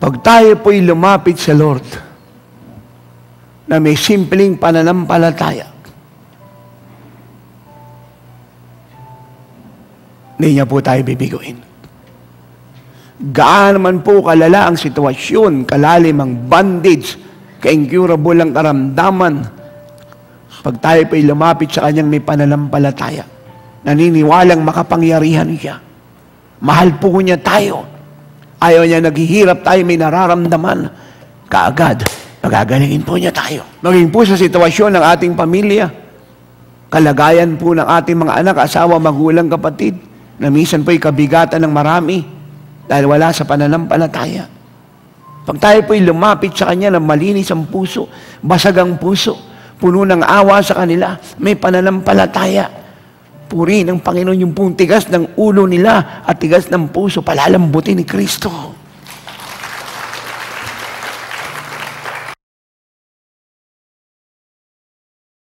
Pag tayo po'y lumapit sa Lord, na may simpleng pananampalataya, hindi niya po tayo bibiguin. Gaano man po kalala ang sitwasyon, kalalim ang bondage, ka-incurable ang karamdaman, pag tayo po'y lumapit sa Kanyang may pananampalataya, naniniwalang makapangyarihan siya. Mahal po niya tayo. Ayaw niya naghihirap tayo, may nararamdaman. Kaagad, magagalingin po niya tayo. Maging po sa sitwasyon ng ating pamilya, kalagayan po ng ating mga anak, asawa, magulang, kapatid, na minsan po'y kabigatan ng marami dahil wala sa pananampalataya. Pag tayo po'y lumapit sa Kanya na malinis ang puso, basag ang puso, puno ng awa sa kanila, may pananampalataya, purihin ng Panginoon yung pong tigas ng ulo nila at tigas ng puso, palalambutin ni Kristo.